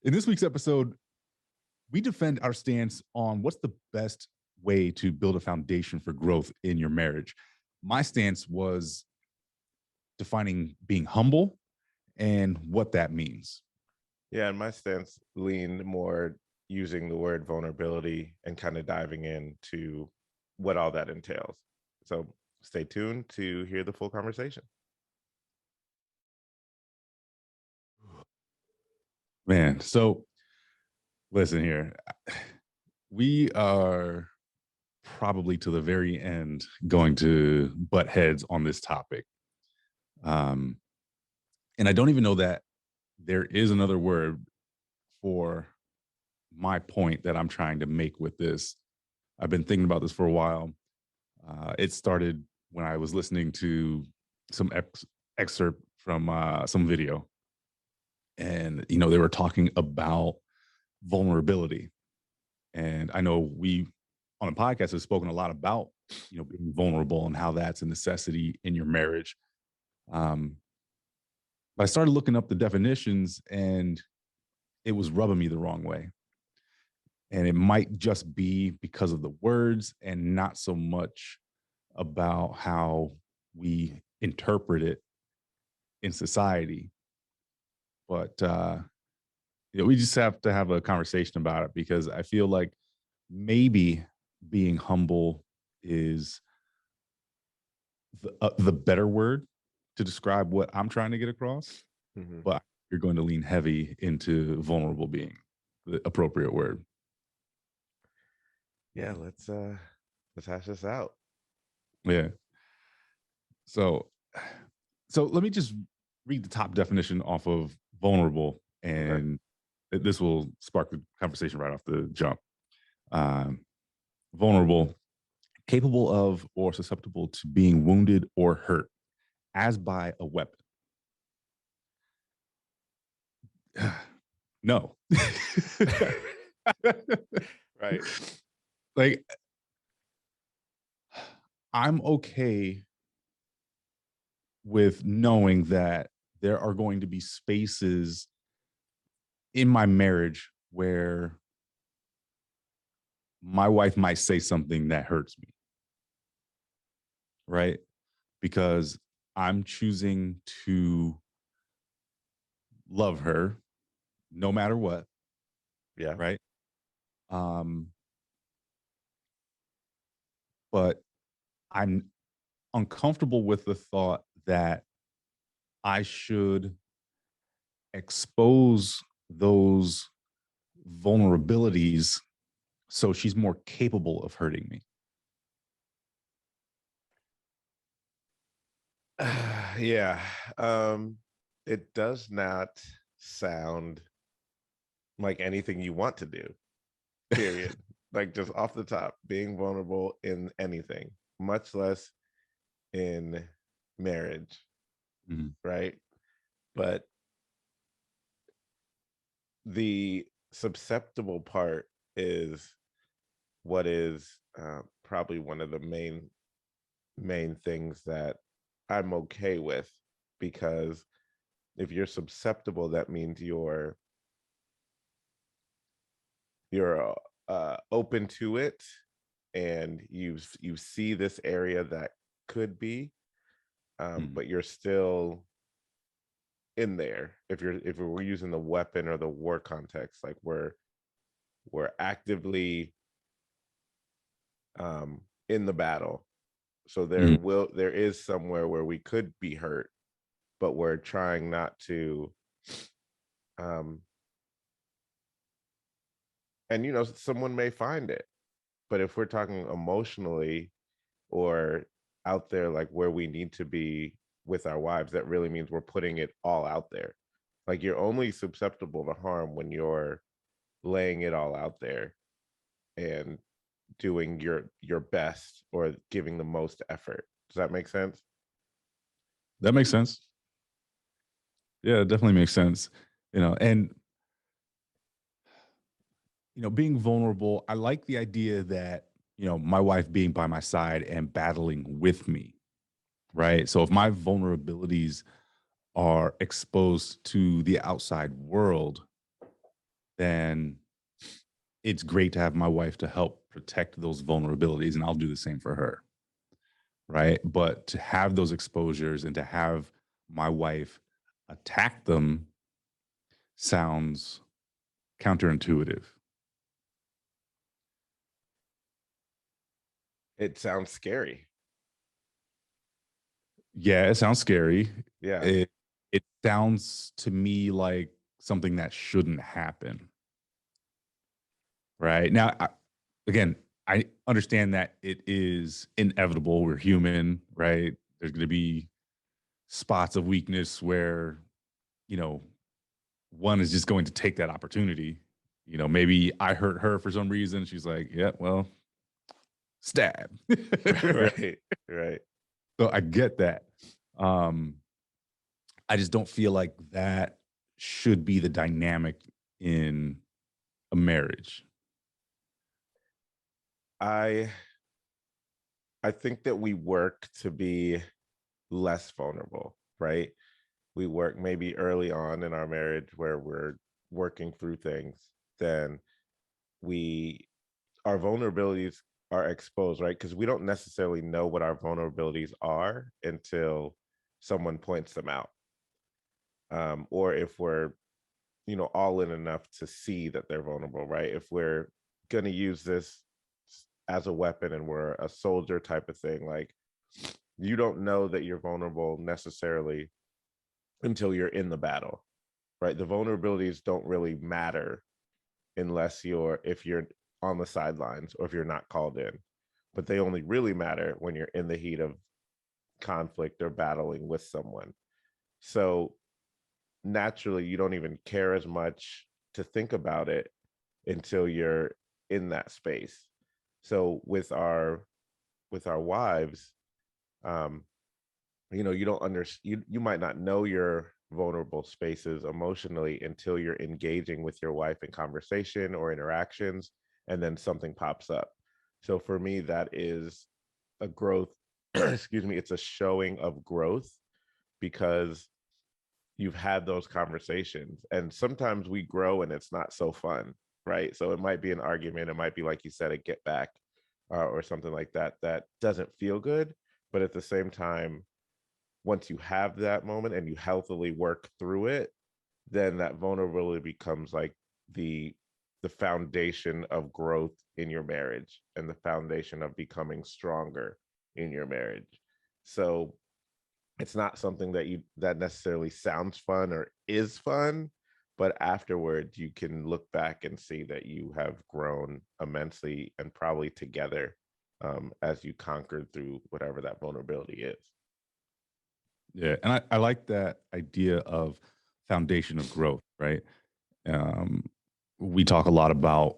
In this week's episode, we defend our stance on what's the best way to build a foundation for growth in your marriage. My stance was defining being humble and what that means. Yeah, and my stance leaned more using the word vulnerability and kind of diving into what all that entails. So stay tuned to hear the full conversation. Man, so listen here. We are probably to the very end going to butt heads on this topic. Um, and I don't even know that there is another word for my point that I'm trying to make with this. I've been thinking about this for a while. It started when I was listening to some excerpt from some video, and they were talking about vulnerability. And I know we on the podcast have spoken a lot about being vulnerable and how that's a necessity in your marriage. Um, but I started looking up the definitions, and it was rubbing me the wrong way. And it might just be because of the words and not so much about how we interpret it in society. But we just have to have a conversation about it, because I feel like maybe being humble is the better word to describe what I'm trying to get across. Mhm. But you're going to lean heavy into vulnerable being the appropriate word. Yeah, let's hash this out. Yeah. So let me just read the top definition off of vulnerable, and this will spark the conversation right off the jump. Vulnerable, capable of or susceptible to being wounded or hurt as by a weapon. No. Right. Like, I'm okay with knowing that there are going to be spaces in my marriage where my wife might say something that hurts me, right? Because I'm choosing to love her no matter what, Yeah. right? But I'm uncomfortable with the thought that I should expose those vulnerabilities so she's more capable of hurting me. Yeah. It does not sound like anything you want to do, period. Like, just off the top, being vulnerable in anything, much less in marriage, right? But the susceptible part is what is probably one of the main things that I'm okay with, because if you're susceptible, that means you're open to it, and you see this area that could be, but you're still in there. If we're using the weapon or the war context, like we're actively in the battle, so there is somewhere where we could be hurt, but we're trying not to, and someone may find it. But if we're talking emotionally or out there, like where we need to be with our wives, that really means we're putting it all out there. Like, you're only susceptible to harm when you're laying it all out there and doing your best or giving the most effort. Does that make sense? That makes sense. Yeah, it definitely makes sense. And being vulnerable, I like the idea that, my wife being by my side and battling with me, right? So if my vulnerabilities are exposed to the outside world, then it's great to have my wife to help protect those vulnerabilities, and I'll do the same for her. Right. But to have those exposures and to have my wife attack them sounds counterintuitive. It sounds scary. Yeah, it sounds scary. Yeah. It sounds to me like something that shouldn't happen. Right. Now, again, I understand that it is inevitable. We're human, right? There's going to be spots of weakness where, you know, one is just going to take that opportunity. You know, maybe I hurt her for some reason. She's like, yeah, well, stab. Right. Right. So I get that. Um, I just don't feel like that should be the dynamic in a marriage. I I think that we work to be less vulnerable, right? We work maybe early on in our marriage where we're working through things, then we our vulnerabilities are exposed, right? Because we don't necessarily know what our vulnerabilities are until someone points them out. Or if we're, all in enough to see that they're vulnerable, right? If we're gonna use this as a weapon and we're a soldier type of thing, like you don't know that you're vulnerable necessarily until you're in the battle, right? The vulnerabilities don't really matter unless if you're on the sidelines or if you're not called in, but they only really matter when you're in the heat of conflict or battling with someone. So naturally you don't even care as much to think about it until you're in that space. So with our wives, um you don't you might not know your vulnerable spaces emotionally until you're engaging with your wife in conversation or interactions, and then something pops up. So for me, that is a growth. Excuse me, it's a showing of growth because you've had those conversations, and sometimes we grow and it's not so fun, right? So it might be an argument, it might be like you said, a get back, or something like that that doesn't feel good, but at the same time, once you have that moment and you healthily work through it, then that vulnerability becomes like the the foundation of growth in your marriage and the foundation of becoming stronger in your marriage. So it's not something that necessarily sounds fun or is fun, but afterwards you can look back and see that you have grown immensely and probably together, as you conquered through whatever that vulnerability is. Yeah. And I like that idea of foundation of growth, right? Um, we talk a lot about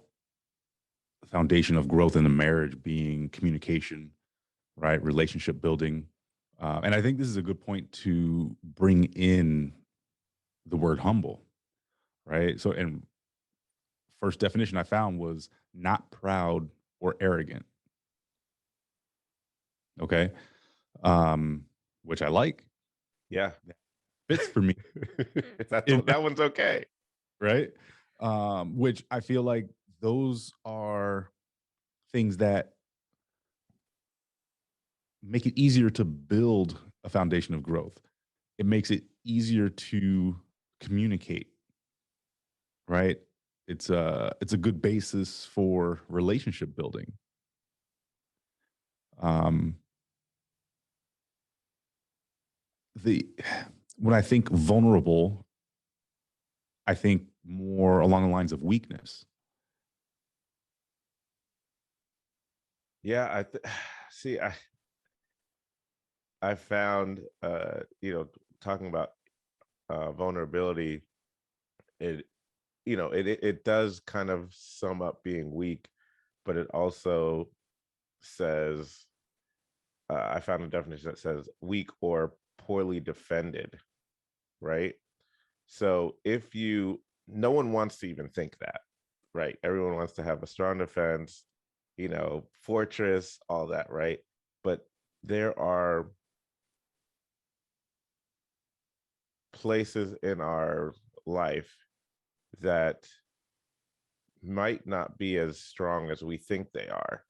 the foundation of growth in a marriage being communication, right? Relationship building. And I think this is a good point to bring in the word humble, right? So, and first definition I found was not proud or arrogant. Okay. Um, which I like, Yeah. fits for me. That's In, that one's okay. right. Which I feel like those are things that make it easier to build a foundation of growth. It makes it easier to communicate, right? It's a good basis for relationship building. Um, the when I think vulnerable, I think more along the lines of weakness. Yeah, see, I found, talking about vulnerability, it it does kind of sum up being weak, but it also says, I found a definition that says weak or poorly defended, right? So if you no one wants to even think that, right? Everyone wants to have a strong defense, fortress, all that, right? But there are places in our life that might not be as strong as we think they are.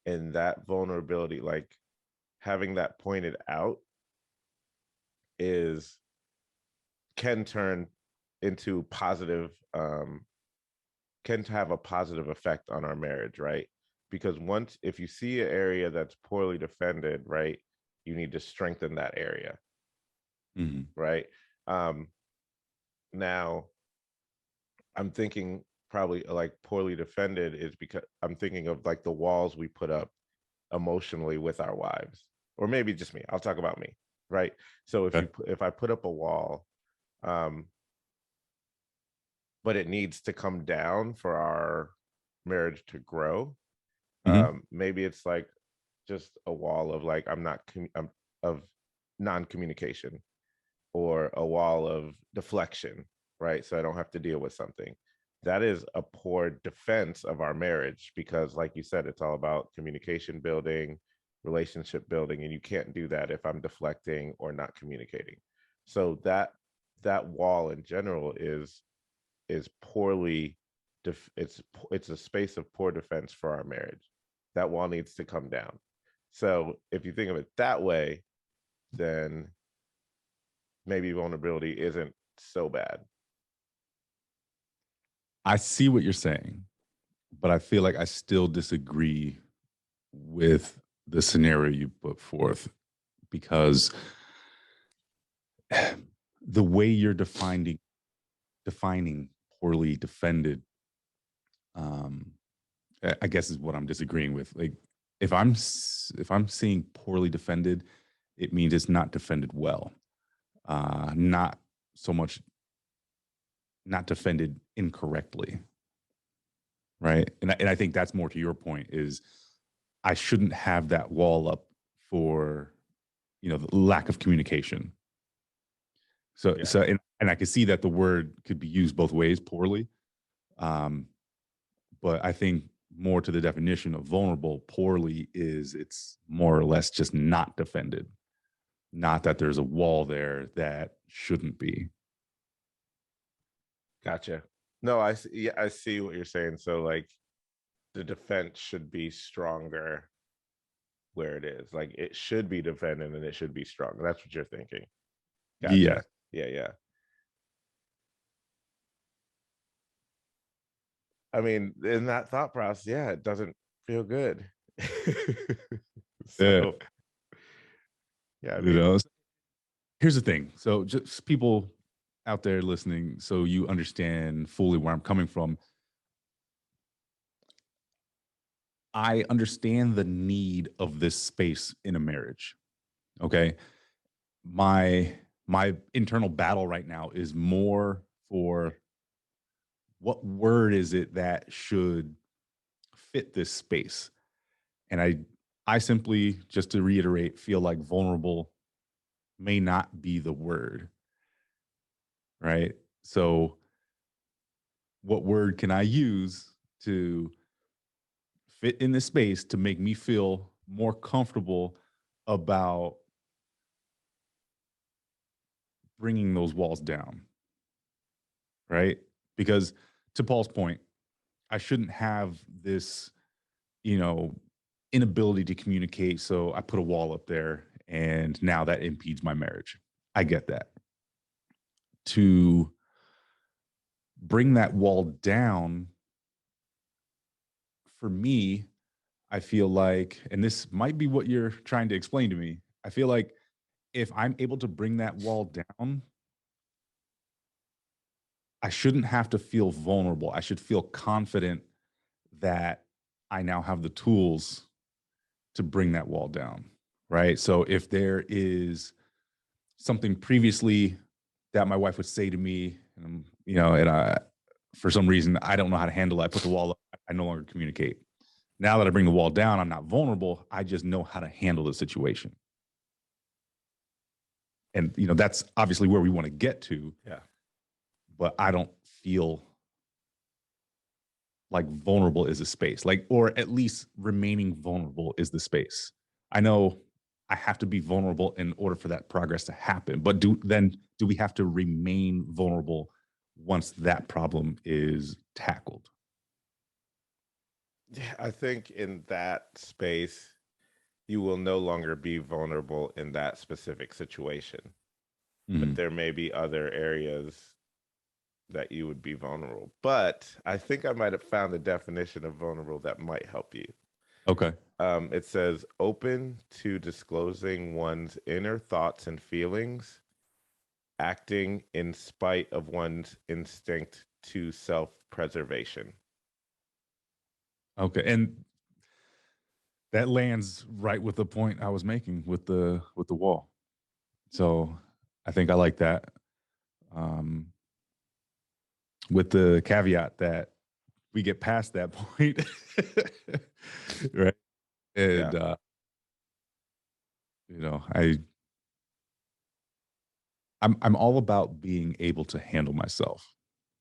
And that vulnerability, like having that pointed out, is can turn into positive, can have a positive effect on our marriage, right? Because once, if you see an area that's poorly defended, right, you need to strengthen that area, Mhm. right? Um, Now, I'm thinking probably like poorly defended is because I'm thinking of like the walls we put up emotionally with our wives, or maybe just me. I'll talk about me, right? So Okay. if I put up a wall, um, but it needs to come down for our marriage to grow, Mhm. maybe it's like just a wall of like I'm of non-communication, or a wall of deflection, right? So I don't have to deal with something. That is a poor defense of our marriage because, like you said, it's all about communication building, relationship building, and you can't do that if I'm deflecting or not communicating. So that wall in general is poorly it's a space of poor defense for our marriage. That wall needs to come down. So if you think of it that way, then maybe vulnerability isn't so bad. I see what you're saying, but I feel like I still disagree with the scenario you put forth because the way you're defining poorly defended, um, I guess is what I'm disagreeing with. Like, if I'm seeing poorly defended, it means it's not defended well, not so much not defended incorrectly, right? And I think that's more to your point is I shouldn't have that wall up for the lack of communication. So Yeah. so and I can see that the word could be used both ways poorly. Um, but I think more to the definition of vulnerable poorly is it's more or less just not defended, not that there's a wall there that shouldn't be. Gotcha. No, I see, yeah, I see what you're saying. So like the defense should be stronger where it is. Like it should be defended and it should be strong. That's what you're thinking. Yeah. Gotcha. Yeah, yeah. I mean, in that thought process, yeah, it doesn't feel good. Yeah. So yeah, I You mean, know, here's the thing. So just people out there listening, so you understand fully where I'm coming from. I understand the need of this space in a marriage. Okay. My internal battle right now is more for what word is it that should fit this space. And I simply, just to reiterate, feel like vulnerable may not be the word, right? So what word can I use to fit in this space to make me feel more comfortable about bringing those walls down, right? Because to Paul's point, I shouldn't have this, you know, inability to communicate. So I put a wall up there and now that impedes my marriage. I get that. To bring that wall down, for me, I feel like, and this might be what you're trying to explain to me, I feel like if I'm able to bring that wall down, I shouldn't have to feel vulnerable. I should feel confident that I now have the tools to bring that wall down. Right. So if there is something previously that my wife would say to me, and for some reason, I don't know how to handle it. I put the wall up. I no longer communicate. Now that I bring the wall down, I'm not vulnerable. I just know how to handle the situation. And, that's obviously where we want to get to, yeah. but I don't feel like vulnerable is a space, like, or at least remaining vulnerable is the space. I know I have to be vulnerable in order for that progress to happen, but do we have to remain vulnerable once that problem is tackled? Yeah, I think in that space, you will no longer be vulnerable in that specific situation, but Mhm. there may be other areas that you would be vulnerable. But I think I might have found a definition of vulnerable that might help you. Okay. It says open to disclosing one's inner thoughts and feelings, acting in spite of one's instinct to self-preservation. Okay. And that lands right with the point I was making with the wall. So I think I like that. Um, with the caveat that we get past that point, right? Yeah. And I I'm all about being able to handle myself,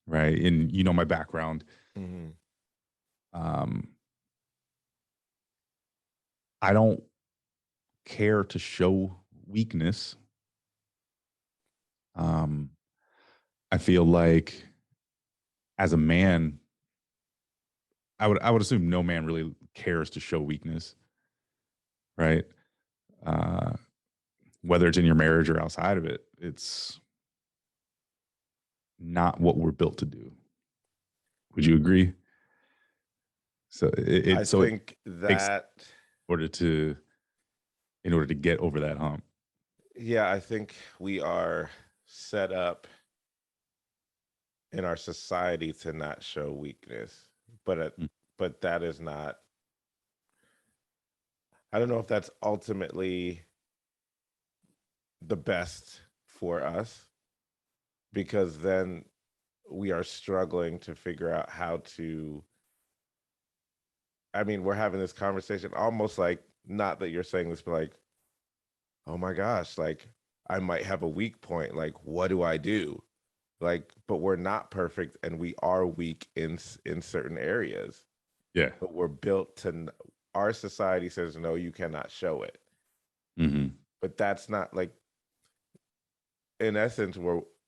right? And my background. Hmm. Um, I don't care to show weakness. Um, I feel like as a man, I would assume no man really cares to show weakness, right? Uh, whether it's in your marriage or outside of it, it's not what we're built to do. Would you agree? So I it think takes that, order to in order to get over that hump. yeah, I think we are set up in our society to not show weakness, but Mm. but that is not. I don't know if that's ultimately the best for us because then we are struggling to figure out how to. I mean, we're having this conversation almost like not that you're saying this, but like, oh my gosh, like I might have a weak point. Like, what do I do? Like, but we're not perfect and we are weak in certain areas, Yeah. but we're built to. Our society says no, you cannot show it, Hmm. but that's not like, in essence,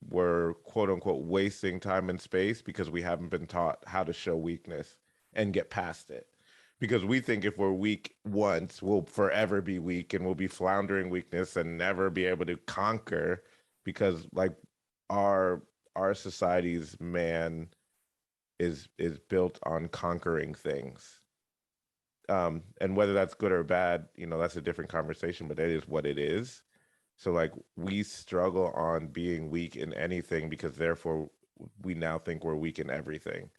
we're quote unquote wasting time and space because we haven't been taught how to show weakness and get past it. Because we think if we're weak once, we'll forever be weak and we'll be floundering weakness and never be able to conquer because like our our society's man is built on conquering things. And whether that's good or bad, that's a different conversation, but that is what it is. So like we struggle on being weak in anything because therefore we now think we're weak in everything,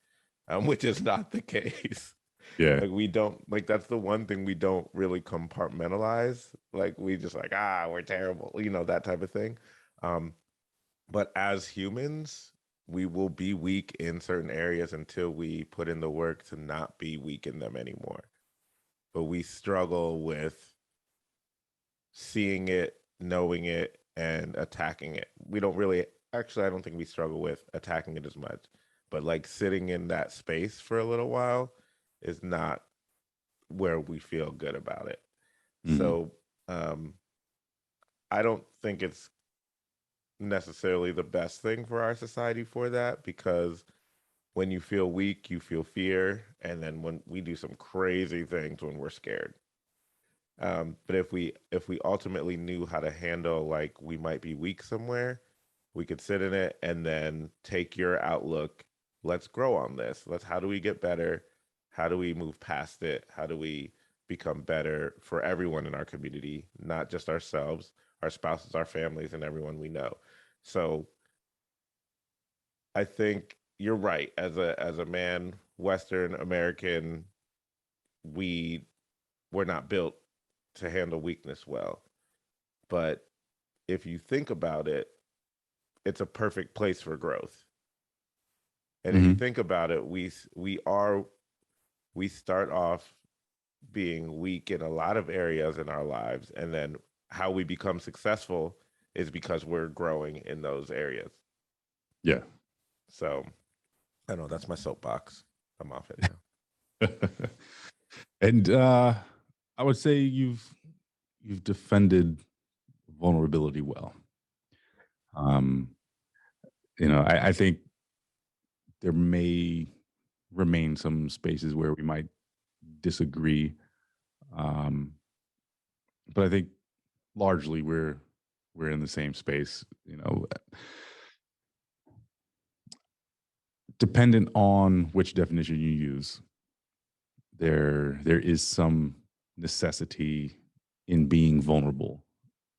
which is not the case. Yeah. Like we don't like that's the one thing we don't really compartmentalize. Like we just like we're terrible, that type of thing. Um, but as humans, we will be weak in certain areas until we put in the work to not be weak in them anymore. But we struggle with seeing it, knowing it, and attacking it. We don't really, actually, I don't think we struggle with attacking it as much. But like sitting in that space for a little while is not where we feel good about it. Hmm. So um, I don't think it's necessarily the best thing for our society for that because when you feel weak, you feel fear. And then when we do some crazy things when we're scared. But if we ultimately knew how to handle like we might be weak somewhere, we could sit in it and then take your outlook. Let's grow on this. How do we get better? How do we move past it? How do we become better for everyone in our community, not just ourselves, our spouses, our families, and everyone we know? So I think you're right. As a man, Western American, we we're not built to handle weakness well. But if you think about it, it's a perfect place for growth. And if you Hmm. think about it, we start off being weak in a lot of areas in our lives, and then how we become successful is because we're growing in those areas. Yeah. So I don't know, that's my soapbox. I'm off it now. And I would say you've defended vulnerability well. Um, I think there may remain some spaces where we might disagree. But I think largely we're in the same space, dependent on which definition you use. There is some necessity in being vulnerable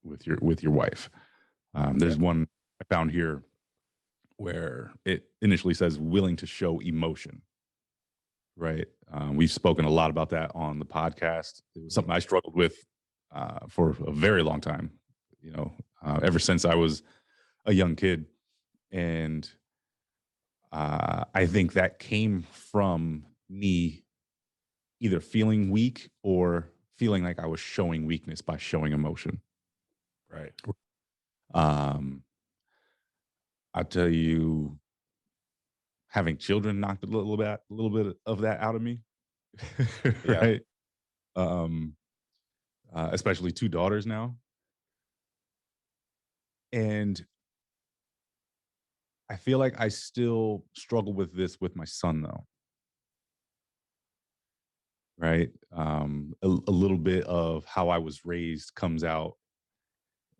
with your wife. There's one I found here where it initially says willing to show emotion, right? We've spoken a lot about that on the podcast. It was something I struggled with for a very long time, ever since I was a young kid. And I think that came from me either feeling weak or feeling like I was showing weakness by showing emotion. Right. I'll tell you, having children knocked a little bit of that out of me. Right. Especially 2 daughters now. And I feel like I still struggle with this with my son, though. Right. A little bit of how I was raised comes out,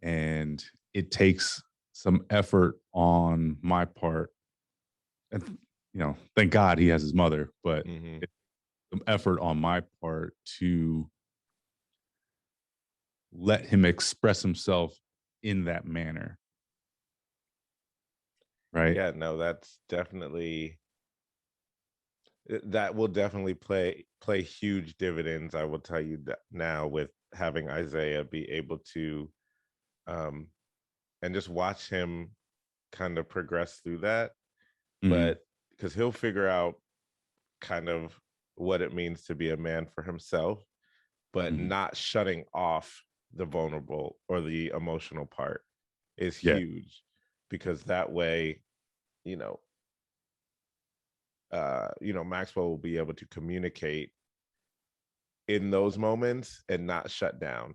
and it takes some effort on my part. And, thank God he has his mother, but some effort on my part to let him express himself in that manner. Right. Yeah, no, that's definitely, that will definitely play huge dividends. I will tell you that now, with having Isaiah be able to and just watch him kind of progress through that. But because he'll figure out kind of what it means to be a man for himself, but not shutting off the vulnerable or the emotional part is huge, because that way, Maxwell will be able to communicate in those moments and not shut down.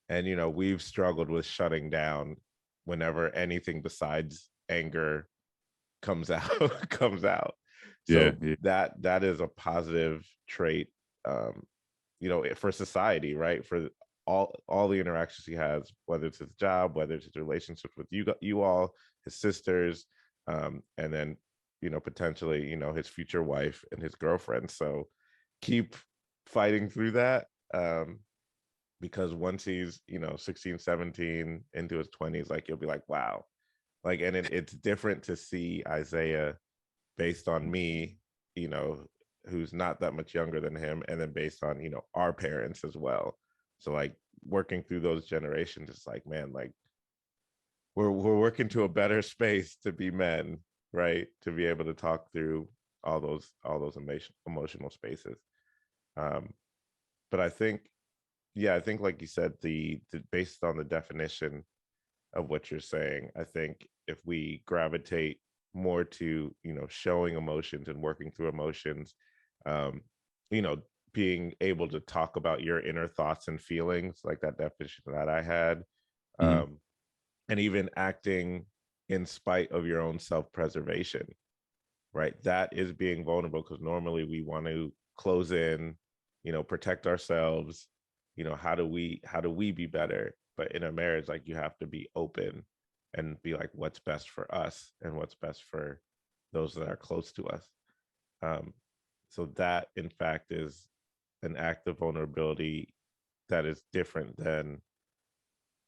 And we've struggled with shutting down whenever anything besides anger comes out. So that is a positive trait, for society, right? For all the interactions he has, whether it's his job, whether it's his relationships with you all, his sisters, and then potentially his future wife and his girlfriend. So keep fighting through that, because once he's 16, 17 into his 20s, like, you'll be like, wow. Like, and it's different to see Isaiah based on me, who's not that much younger than him, and then based on our parents as well. So, like, working through those generations, it's like, man, like, we're working to a better space to be men, right? To be able to talk through all those emotional spaces. But I think like you said, the based on the definition of what you're saying, I think if we gravitate more to showing emotions and working through emotions, being able to talk about your inner thoughts and feelings, like that definition that I had, and even acting in spite of your own self-preservation, right? That is being vulnerable, because normally we want to close in, protect ourselves. How do we be better? But in a marriage, like, you have to be open and be like, what's best for us and what's best for those that are close to us. So that, in fact, is an act of vulnerability that is different than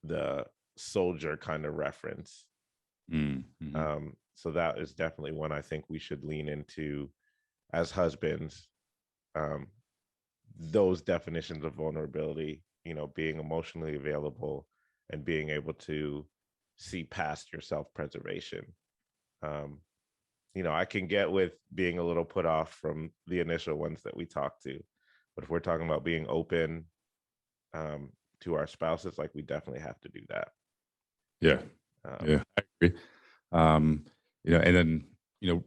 the soldier kind of reference. So that is definitely one I think we should lean into as husbands. Those definitions of vulnerability, being emotionally available and being able to see past your self-preservation. I can get with being a little put off from the initial ones that we talked to, but if we're talking about being open to our spouses, like, we definitely have to do that. I agree. And then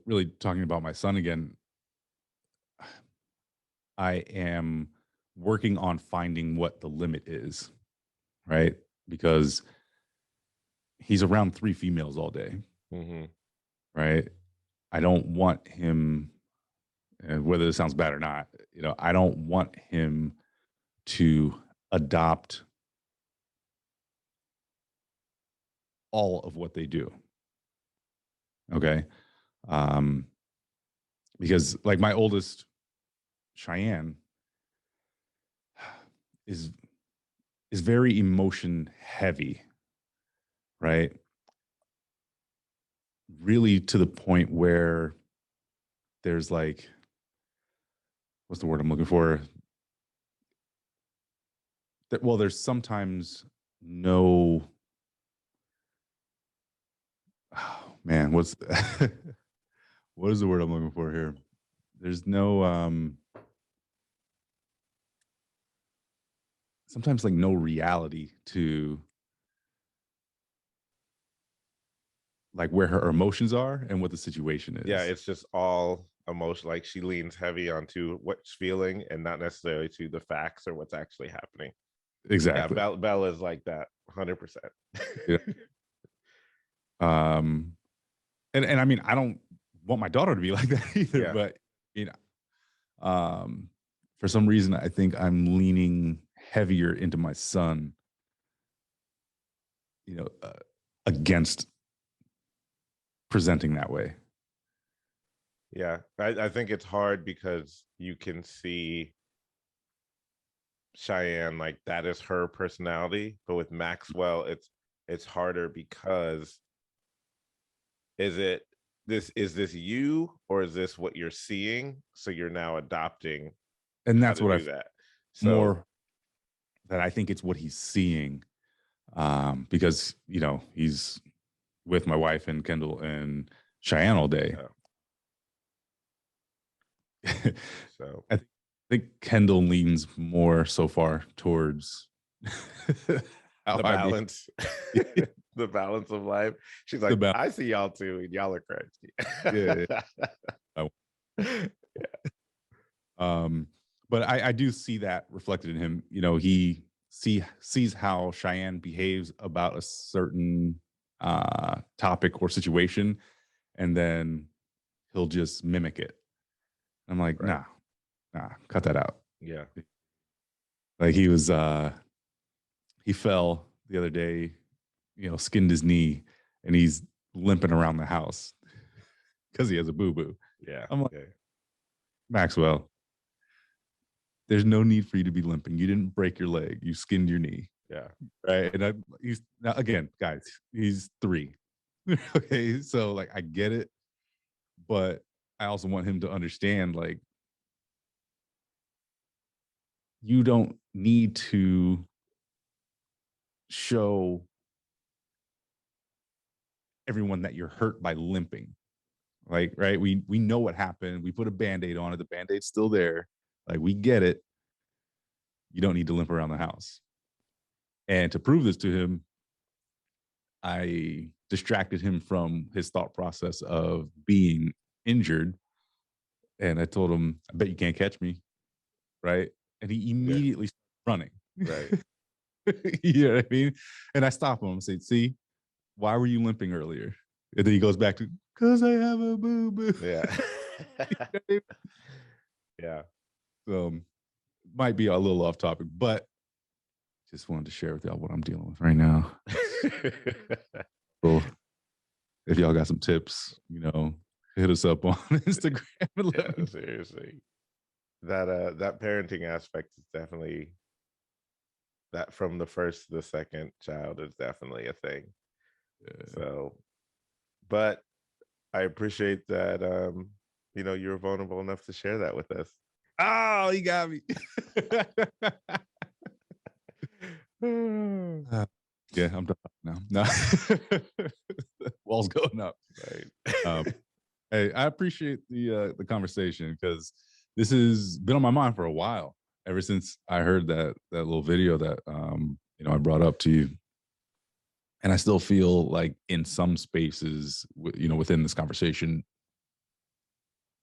really talking about my son again, I am working on finding what the limit is, right? Because he's around 3 females all day, right? I don't want him, and whether this sounds bad or not, I don't want him to adopt all of what they do. Okay. Um, because like my oldest, Cheyenne, is very emotion heavy, right? Really to the point where there's like, what's the word I'm looking for? Well, there's sometimes no, oh, man, what is the word I'm looking for here? There's no sometimes like no reality to like where her emotions are and what the situation Yeah, is. it's just all emotion. Like she leans heavy onto what's feeling and not necessarily to the facts or what's actually happening. Yeah, Exactly. Bella is like that 100%. Yeah. Um and I mean I don't want my daughter to be like that either, Yeah. but you know, for some reason I think I'm leaning heavier into my son, you know, against presenting that way. Yeah, I think it's hard because you can see Cheyenne like that is her personality, but with Maxwell, it's harder because is it is this you or is this what you're seeing? So you're now adopting And how that's to what do I've that. So more that I think it's what he's seeing, because he's with my wife and Kendall and Cheyenne all day. so I think Kendall leans more so far towards how the I be balance, the balance of life. She's the like, balance. I see y'all too, and y'all are Yeah, crazy. yeah. But I do see that reflected in him. He sees how Cheyenne behaves about a certain topic or situation, and then he'll just mimic it. I'm like, Right. nah, cut that out. Yeah. Like he fell the other day, skinned his knee, and he's limping around the house because he has a boo boo. Yeah. I'm like, Yeah. Maxwell, there's no need for you to be limping. You didn't break your leg. You skinned your knee. Yeah. Right. And he's now again, guys, he's 3. Okay. So like I get it, but I also want him to understand like you don't need to show everyone that you're hurt by limping. Like, right, we know what happened. We put a band-aid on it. The band-aid's still there. Like, we get it. You don't need to limp around the house. And to prove this to him, I distracted him from his thought process of being injured. And I told him, I bet you can't catch me. Right. And he Yeah. immediately started running. Right. You know what I mean? And I stop him and say, see, why were you limping earlier? And then he goes back to, because I have a boo boo. Yeah. Yeah. Might be a little off topic, but just wanted to share with y'all what I'm dealing with right now. So if y'all got some tips, hit us up on Instagram. Yeah, seriously. That parenting aspect is definitely that from the first to the second child is definitely a thing. Yeah. So, but I appreciate that you're vulnerable enough to share that with us. Oh, you got me. Yeah, I'm done now. No. Wall's going up. Right. Hey, I appreciate the conversation because this has been on my mind for a while. Ever since I heard that little video that I brought up to you, and I still feel like in some spaces, within this conversation,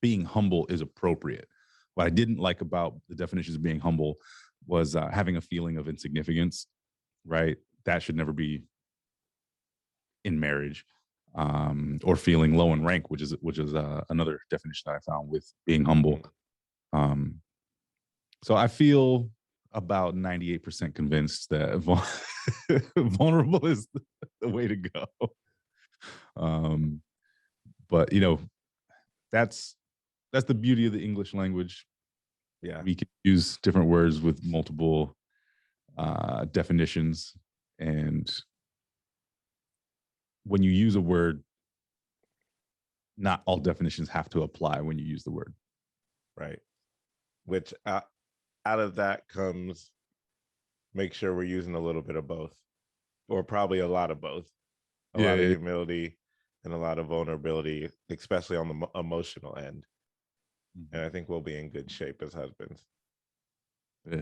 being humble is appropriate. What I didn't like about the definitions of being humble was having a feeling of insignificance. Right, that should never be in marriage. or feeling low in rank, which is another definition that I found with being humble. Um, so I feel about 98% convinced that vulnerable is the way to go. But that's the beauty of the English language. Yeah. We can use different words with multiple definitions, and when you use a word, not all definitions have to apply when you use the word. Right. Which out of that comes, make sure we're using a little bit of both, or probably a lot of both. A lot of humility and a lot of vulnerability, especially on the emotional end. And I think we'll be in good shape as husbands. Yeah.